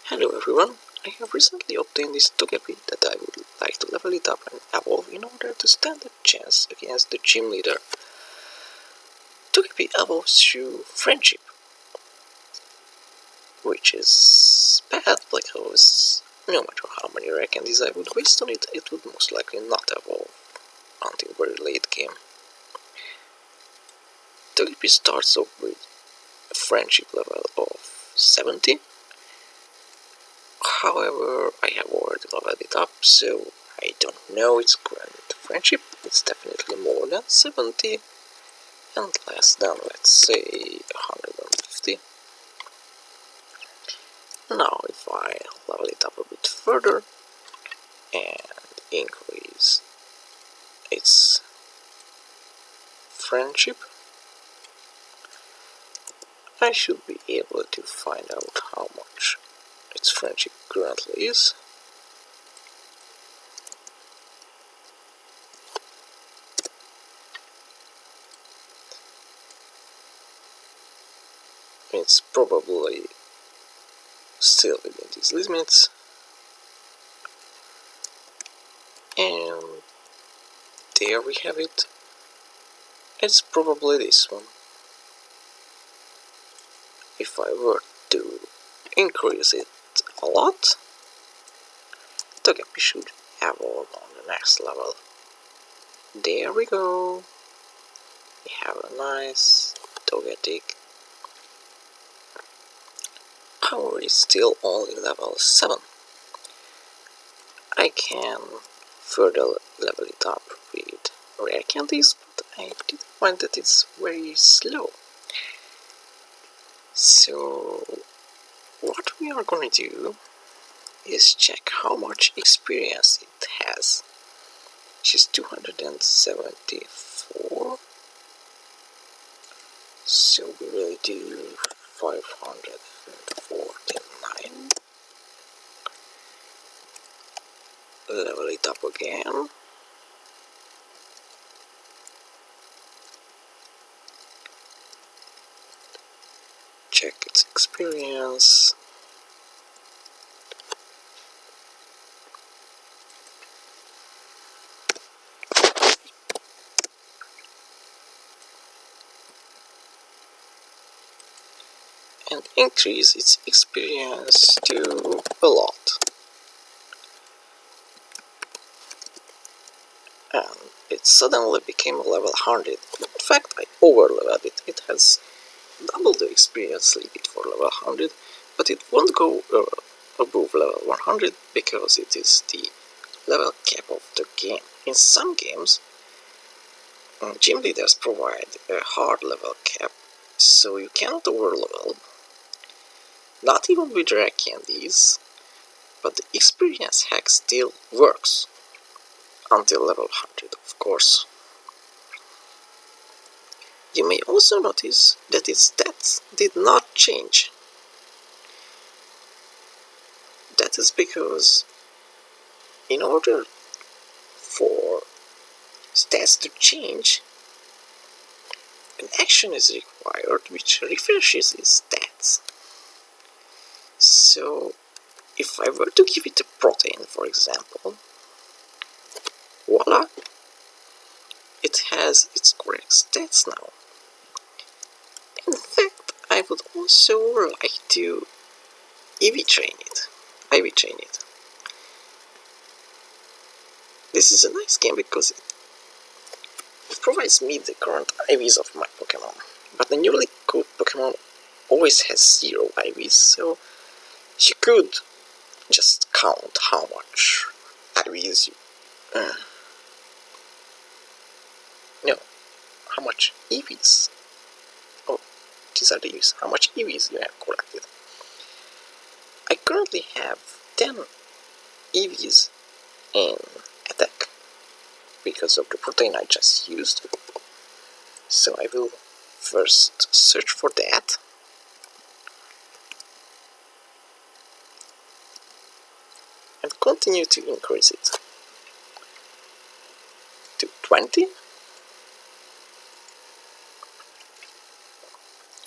Hello everyone, I have recently obtained this Togepi that I would like to level it up and evolve in order to stand a chance against the gym leader. Togepi evolves through friendship, which is bad because no matter how many rare candies I would waste on it, it would most likely not evolve until very late game. Togepi starts off with a friendship level of 70. However, I have already leveled it up, so I don't know its current friendship. It's definitely more than 70 and less than, let's say, 150. Now if I level it up a bit further and increase its friendship, I should be able to find out how much its friendship currently is. It's probably still within these limits, and there we have it. It's probably this one. If I were to increase it a lot, Togepi should evolve on the next level. There we go. We have a nice Togetic. However, it's still only level 7. I can further level it up with rare candies, but I did find that it's very slow. So what we are going to do is check how much experience it has. She's 274, so we will do 549. Level it up again. Check its experience. And increase its experience to a lot. And it suddenly became a level 100. In fact, I over-leveled it. It has double the experience limit for level 100, but it won't go above level 100 because it is the level cap of the game. In some games, gym leaders provide a hard level cap, so you cannot overlevel, not even with rare candies, but the experience hack still works until level 100, of course. You may also notice that its stats did not change. That is because in order for stats to change, an action is required which refreshes its stats. So if I were to give it a protein, for example, voila, it has its correct stats now. In fact, I would also like to IV train it. This is a nice game because it provides me the current IVs of my Pokemon. But the newly caught Pokemon always has 0 IVs, so you could just count how much IVs you... no, how much EVs? Oh, these are the EVs. How much EVs you have collected. I currently have 10 EVs in attack because of the protein I just used. So I will first search for that. And continue to increase it to 20.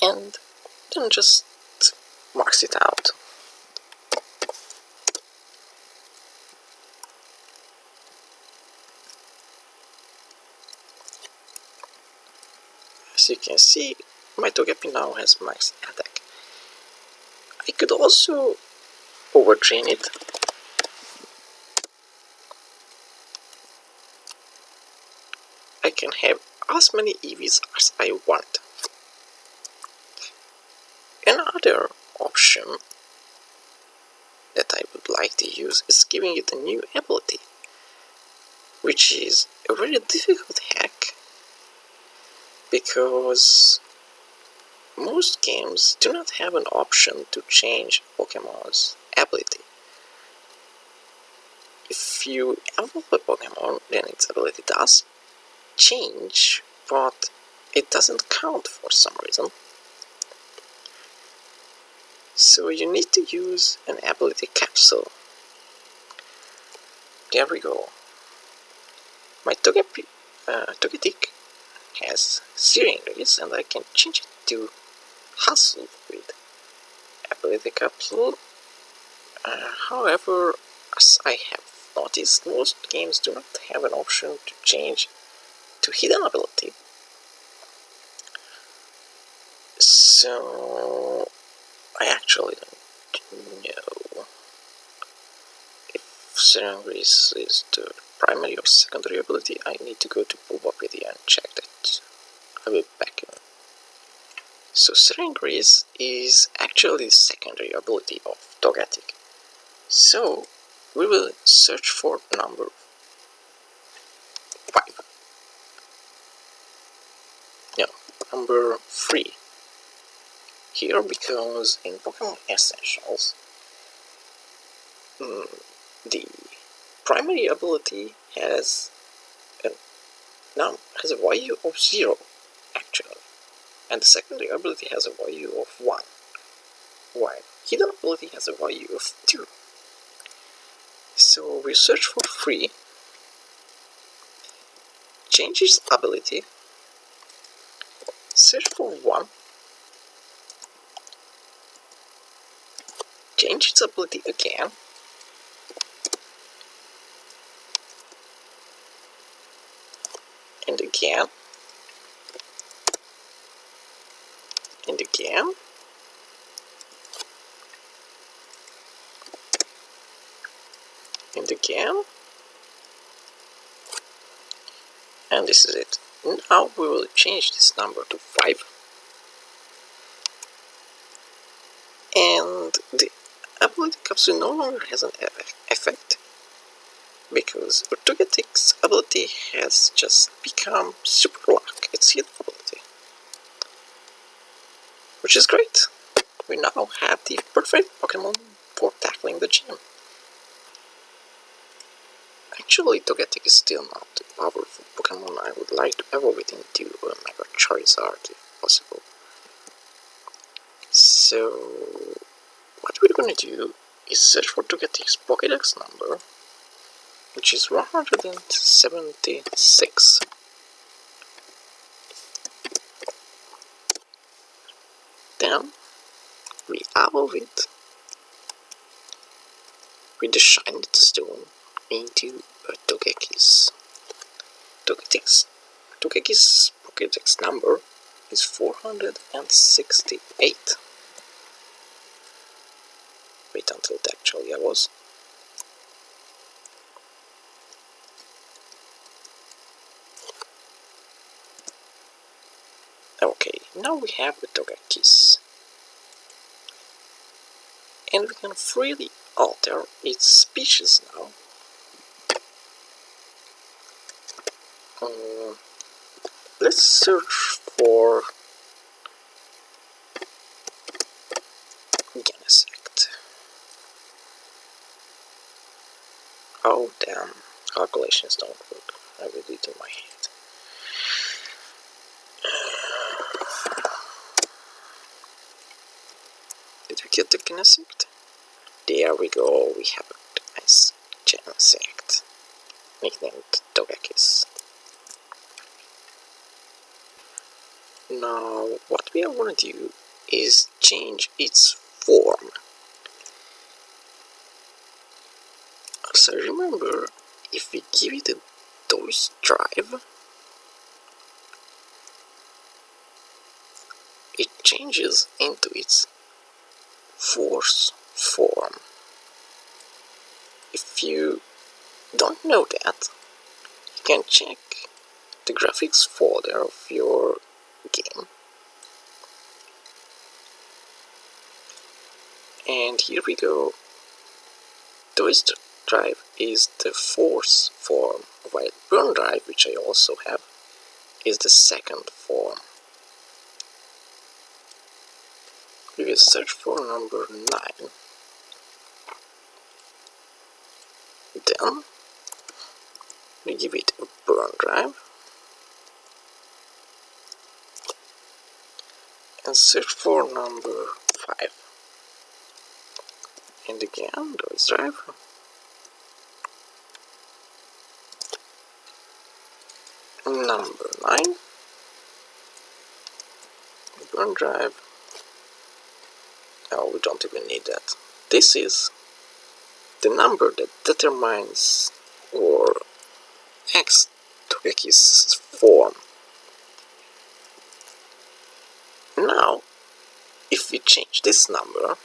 And then just max it out. As you can see, my Togepi now has max attack. I could also overtrain it. I can have as many EVs as I want. Another option that I would like to use is giving it a new ability, which is a very difficult hack because most games do not have an option to change Pokemon's ability. If you evolve a Pokemon, then its ability does change, but it doesn't count for some reason. So you need to use an ability capsule. There we go. My Togetic has Searing Rays, and I can change it to Hustle with ability capsule. However, as I have noticed, most games do not have an option to change to hidden ability. So I actually don't know if Searing Rays is the primary or secondary ability. I need to go to Bulbapedia and check that. I will be back in. So Searing Rays is actually the secondary ability of Togetic. So we will search for number 5. No, number 3. Here, because in Pokemon Essentials, the primary ability has a value of 0, actually, and the secondary ability has a value of 1, while hidden ability has a value of 2. So we search for 3, change its ability, search for 1, change its ability again, and again, and again, and again, and this is it. Now we will change this number to 5, and the ability capsule no longer has an effect because Togetic's ability has just become Super Lock, its hidden ability, which is great. We now have the perfect Pokemon for tackling the gym. Actually, Togetic is still not the powerful Pokemon. I would like to evolve it into a Mega Charizard if possible. So, what we're gonna do is search for Togetic's Pokédex number, which is 176. Then we evolve it with the Shiny Stone into a Togekiss. Togekiss Pokédex number is 468. Wait until it actually was. Okay, now we have the Togekiss. And we can freely alter its species now. Let's search for Genesect. Oh damn, calculations don't work. I will do it in my head. Did we get the Genesect? There we go, we have a nice Genesect, nicknamed Togekiss. Now, what we are going to do is change its form. So remember, if we give it a Toys Drive, it changes into its force form. If you don't know that, you can check the graphics folder of your game. And here we go. Toys drive is the force form, while burn drive, which I also have, is the second form. We will search for number 9. Then we give it a burn drive and search for number 5. And again, toys drive. Number 9. Burn drive. Oh, we don't even need that. This is the number that determines or X to X's form. Now, if we change this number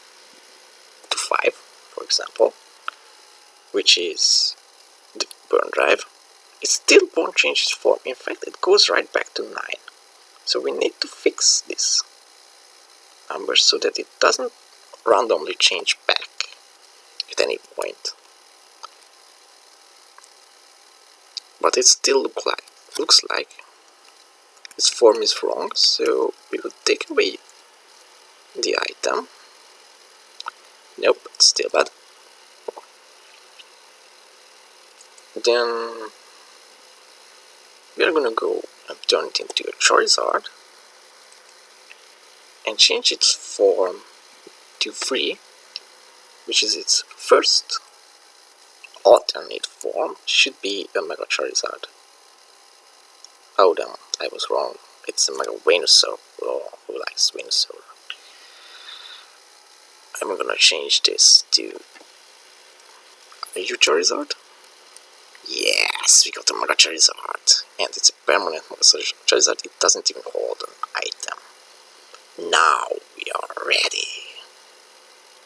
to 5, for example, which is the burn drive, it still won't change its form. In fact, it goes right back to 9. So we need to fix this number so that it doesn't randomly change back at any point. But it still looks like its form is wrong, so we will take away the item. Nope, it's still bad. Then we are gonna go and turn it into a Charizard and change its form to 3, which is its first alternate form. Should be a Mega Charizard. Oh damn, I was wrong. It's a Mega Venusaur. Oh, who likes Venusaur? I'm gonna change this to a U Charizard. Yes, we got a Mega Charizard. And it's a permanent Mega Charizard. It doesn't even hold an item. Now we are ready.